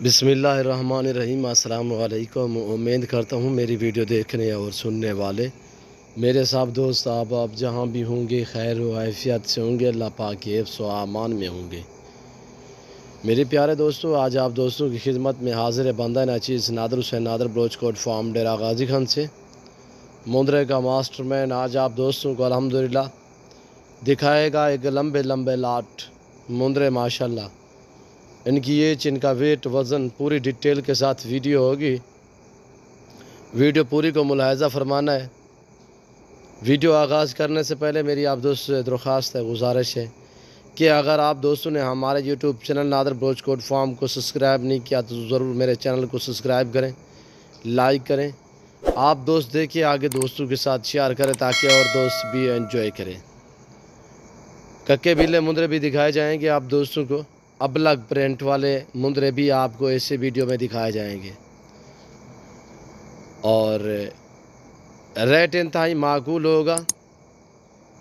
बिस्मिल्लाहिर्रहमानिर्रहीम। अस्सलाम वालेकुम। उम्मीद करता हूँ मेरी वीडियो देखने और सुनने वाले मेरे सब दोस्त आप जहाँ भी होंगे खैर व आफियत से होंगे। अल्लाह पाक के हिफ्ज़ व अमान में होंगे। मेरे प्यारे दोस्तों, आज आप दोस्तों की खिदमत में हाजिर है बंदा नाचीज़ नादर हुसैन नादर बलोच कोट फार्म डेरा गाजी खान से मुंद्रे का मास्टरमैन। आज आप दोस्तों को अल्हम्दुलिल्लाह दिखाएगा एक लंबे लंबे लाट मुंद्रे माशाल्लाह। इनकी एज, इनका वेट, वज़न पूरी डिटेल के साथ वीडियो होगी। वीडियो पूरी को मुलाहज़ा फरमाना है। वीडियो आगाज़ करने से पहले मेरी आप दोस्तों से दरख्वास्त है, गुजारिश है कि अगर आप दोस्तों ने हमारे YouTube channel Nadir Baloch coat फार्म को सब्सक्राइब नहीं किया तो ज़रूर मेरे चैनल को सब्सक्राइब करें, लाइक करें। आप दोस्त देखिए, आगे दोस्तों के साथ शेयर करें ताकि और दोस्त भी एंजॉय करें। कक्के बिल्ले मुंद्रे भी दिखाए जाएंगे आप दोस्तों को। अबलग प्रिंट वाले मुंद्रे भी आपको ऐसे वीडियो में दिखाए जाएंगे और रेट इंतहाई माकूल होगा।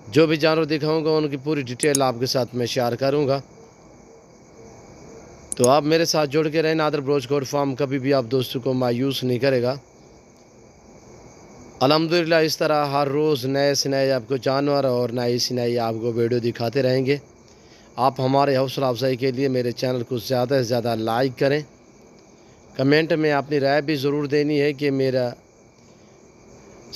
जो भी जानवर दिखाऊंगा उनकी पूरी डिटेल आपके साथ मैं शेयर करूंगा। तो आप मेरे साथ जुड़ के रहें। नादर बलोच कोट फार्म कभी भी आप दोस्तों को मायूस नहीं करेगा। अल्हम्दुलिल्लाह इस तरह हर रोज़ नए से नए आपको जानवर और नई से नई आपको वीडियो दिखाते रहेंगे। आप हमारे हौसला अफजाई के लिए मेरे चैनल को ज़्यादा से ज़्यादा लाइक करें। कमेंट में अपनी राय भी ज़रूर देनी है कि मेरा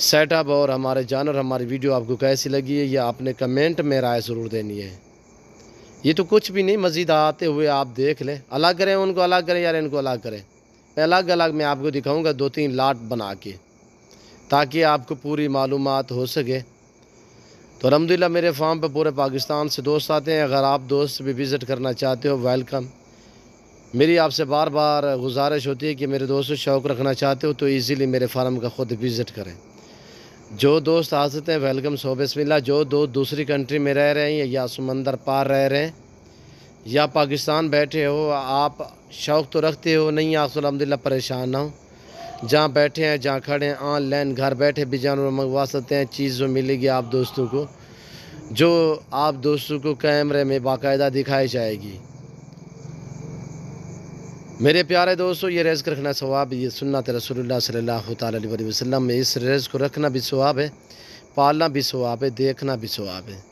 सेटअप और हमारे जानवर, हमारी वीडियो आपको कैसी लगी है, या आपने कमेंट में राय ज़रूर देनी है। ये तो कुछ भी नहीं, मज़ीद आते हुए आप देख लें। अलग करें उनको, अलग करें यार इनको अलग करें। मैं अलग अलग मैं आपको दिखाऊँगा 2-3 लाट बना के, ताकि आपको पूरी मालूमात हो सके। तो अल्हम्दुलिल्लाह मेरे फार्म पे पूरे पाकिस्तान से दोस्त आते हैं। अगर आप दोस्त भी विज़िट करना चाहते हो, वेलकम। मेरी आपसे बार बार गुजारिश होती है कि मेरे दोस्त शौक़ रखना चाहते हो तो इजीली मेरे फार्म का ख़ुद विज़िट करें। जो दोस्त आ सकते हैं वेलकम, सो बिस्मिल्लाह। जो दोस्त दूसरी कंट्री में रह रहे हैं या समंदर पार रह रहे हैं या पाकिस्तान बैठे हो, आप शौक़ तो रखते हो नहीं, आप तो अल्हम्दुलिल्लाह परेशान ना हो। जहाँ बैठे हैं, जहाँ खड़े हैं, ऑनलाइन घर बैठे भी जानवर मंगवा सकते हैं। चीज़ जो मिलेगी आप दोस्तों को, जो आप दोस्तों को कैमरे में बाकायदा दिखाई जाएगी। मेरे प्यारे दोस्तों, ये रिज़्क़ रखना सवाब, ये सुन्नत रसूलुल्लाह सल्लल्लाहु तआला अलैहि वसल्लम में। इस रिज़्क़ को रखना भी सवाब है, पालना भी सवाब है, देखना भी सवाब है।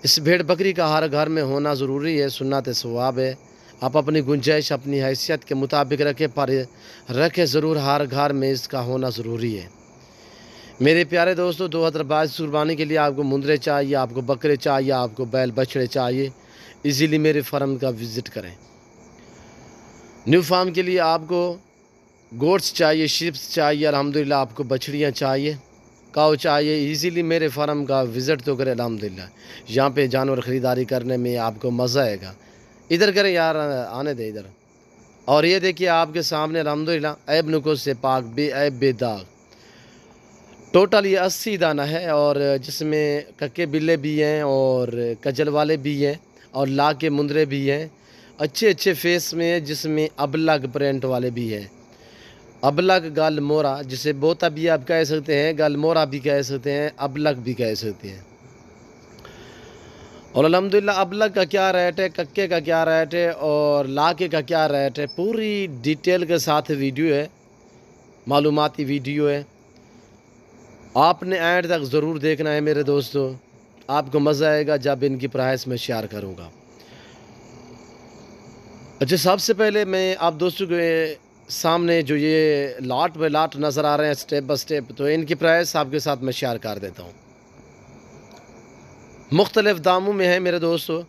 इस भेड़ बकरी का हर घर में होना ज़रूरी है, सुन्नत सवाब है। आप अपनी गुंजाइश अपनी हैसियत के मुताबिक रखें, पर रखें ज़रूर, हर घर में इसका होना ज़रूरी है। मेरे प्यारे दोस्तों, 2022 कुर्बानी के लिए आपको मुंद्रे चाहिए, आपको बकरे चाहिए, आपको बैल बछड़े चाहिए, इजीली मेरे फार्म का विज़िट करें। न्यू फार्म के लिए आपको गोट्स चाहिए, शिप्स चाहिए, अल्हम्दुलिल्लाह आपको बछड़ियाँ चाहिए, काऊ चाहिए, इजीली मेरे फार्म का विज़िट तो करें। अल्हम्दुलिल्लाह यहाँ पे जानवर ख़रीदारी करने में आपको मज़ा आएगा। इधर करें यार, आने दे इधर। और ये देखिए आपके सामने अल्हम्दुलिल्लाह ऐब नुक़ूस से पाक, बेऐब बेदाग। टोटल ये 80 दाना है और जिसमें कक्के बिल्ले भी हैं और कजल वाले भी हैं और ला के मुंद्रे भी हैं। अच्छे अच्छे फेस में है, जिसमें अबलग प्रिंट वाले भी हैं। अबलग गल मोरा, जिसे बोता भी आप कह सकते हैं, गल मोरा भी कह सकते हैं, अबलग भी कह सकते हैं। और अल्हम्दुलिल्लाह अबलग का क्या रेट है, कक्के का क्या रेट है और लाके का क्या रेट है, पूरी डिटेल के साथ वीडियो है, मालूमाती वीडियो है। आपने एंड तक ज़रूर देखना है मेरे दोस्तों, आपको मज़ा आएगा जब इनकी प्राइस में शेयर करूँगा। अच्छा, सबसे पहले मैं आप दोस्तों के सामने जो ये लाट बाय लाट नज़र आ रहे हैं स्टेप बाय स्टेप, तो इनकी प्राइस आपके साथ मैं शेयर कर देता हूँ। मुख्तलिफ़ दामों में है मेरे दोस्तों।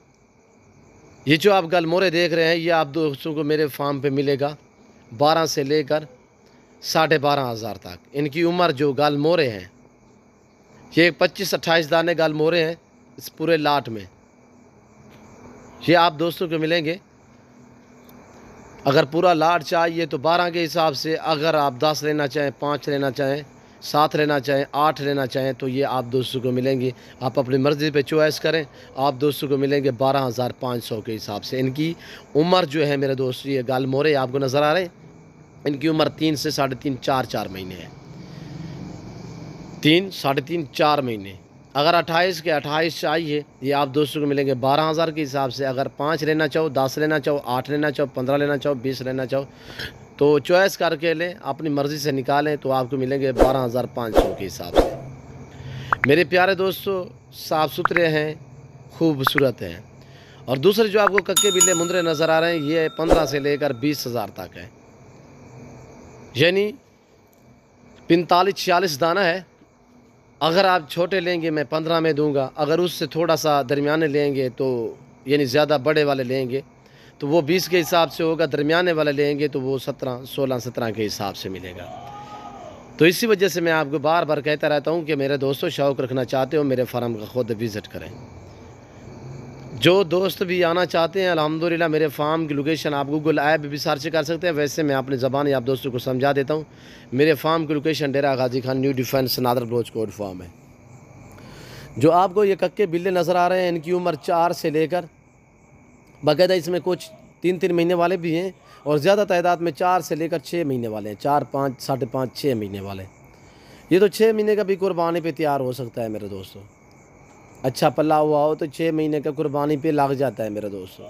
ये जो आप गलमोरे देख रहे हैं, ये आप दोस्तों को मेरे फार्म पे मिलेगा 12 से लेकर 12,500 तक। इनकी उम्र जो गलमोरे हैं, ये 25-28 दाने गलमोरे हैं इस पूरे लाट में। ये आप दोस्तों को मिलेंगे। अगर पूरा लाट चाहिए तो 12 के हिसाब से, अगर आप 10 लेना चाहें, 5 लेना चाहें, 7 लेना चाहें, 8 लेना चाहें, तो ये आप दोस्तों को मिलेंगी। आप अपनी मर्ज़ी पे चॉइस करें, आप दोस्तों को मिलेंगे 12,500 के हिसाब से। इनकी उम्र जो है मेरे दोस्त, ये गाल मोरे आपको नज़र आ रहे हैं, इनकी उम्र 3 से 3.5 4 महीने है। 3, 3.5 4 महीने अगर 28 के 28 चाहिए, ये आप दोस्तों को मिलेंगे 12,000 के हिसाब से। अगर 5 लेना चाहो, 10 लेना चाहो, 8 लेना चाहो, 15 लेना चाहो, 20 लेना चाहो, तो चॉइस करके लें, अपनी मर्ज़ी से निकालें, तो आपको मिलेंगे 12,500 के हिसाब से। मेरे प्यारे दोस्तों, साफ़ सुथरे हैं, खूबसूरत हैं। और दूसरे जो आपको कक्के बिल्ले मुंदरे नज़र आ रहे हैं, ये 15 से लेकर 20,000 तक है, यानी 45-46 दाना है। अगर आप छोटे लेंगे मैं 15 में दूंगा, अगर उससे थोड़ा सा दरमियाने लेंगे तो यानी ज़्यादा बड़े वाले लेंगे तो वो 20 के हिसाब से होगा, दरमियाने वाले लेंगे तो वो 16-17 के हिसाब से मिलेगा। तो इसी वजह से मैं आपको बार बार कहता रहता हूँ कि मेरे दोस्तों, शौक़ रखना चाहते हो मेरे फार्म का ख़ुद विज़िट करें। जो दोस्त भी आना चाहते हैं, अल्हम्दुलिल्लाह मेरे फार्म की लोकेशन आप गूगल ऐप भी सर्च कर सकते हैं। वैसे मैं अपनी ज़बानी आप दोस्तों को समझा देता हूँ। मेरे फार्म की location Dera Ghazi Khan new defence Nadir Baloch coat farm है। जो आपको ये कक्के बिल्ले नज़र आ रहे हैं, इनकी उम्र 4 से लेकर बाकायदा इसमें कुछ 3-3 महीने वाले भी हैं और ज़्यादा तादाद में 4 से लेकर 6 महीने वाले हैं। 4, 5, 5.5, 6 महीने वाले। ये तो 6 महीने का भी कुर्बानी पे तैयार हो सकता है मेरे दोस्तों। अच्छा पल्ला हुआ हो तो 6 महीने का कुर्बानी पे लग जाता है मेरे दोस्तों।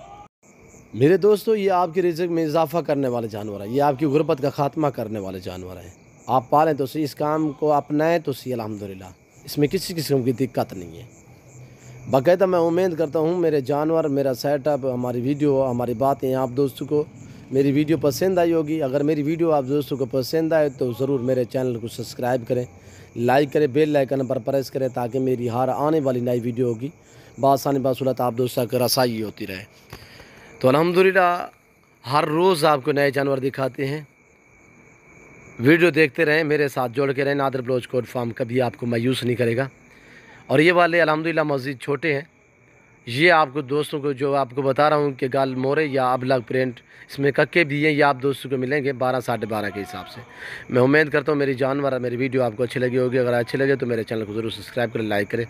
मेरे दोस्तों, ये आपकी रिज़्क़ में इजाफ़ा करने वाले जानवर है, ये आपकी गुर्बत का ख़ात्मा करने वाले जानवर हैं। आप पालें तो सही, इस काम को अपनाएं तो सही। अल्हम्दुलिल्लाह इसमें किसी किस्म की दिक्कत नहीं है। बाकायदा मैं उम्मीद करता हूँ मेरे जानवर, मेरा सेटअप, हमारी वीडियो, हमारी बातें आप दोस्तों को मेरी वीडियो पसंद आई होगी। अगर मेरी वीडियो आप दोस्तों को पसंद आए तो ज़रूर मेरे चैनल को सब्सक्राइब करें, लाइक करें, बेल आइकन पर प्रेस करें, ताकि मेरी हर आने वाली नई वीडियो होगी बासानी बासूलत आप दोस्तों को रसाई होती रहे। तो अल्हम्दुलिल्लाह हर रोज़ आपको नए जानवर दिखाते हैं। वीडियो देखते रहें, मेरे साथ जोड़ के रहें। नादर बलोच कोट फार्म कभी आपको मायूस नहीं करेगा। और ये वाले अल्हम्दुलिल्लाह मज़ीद छोटे हैं। ये आपको दोस्तों को जो आपको बता रहा हूँ कि गाल मोरे या अबलग प्रिंट, इसमें कक्के भी हैं, ये आप दोस्तों को मिलेंगे 12 साढ़े 12 के हिसाब से। मैं उम्मीद करता हूँ मेरी जानवर, मेरी वीडियो आपको अच्छी लगी होगी। अगर अच्छी लगे तो मेरे चैनल को ज़रूर सब्सक्राइब करें, लाइक करें।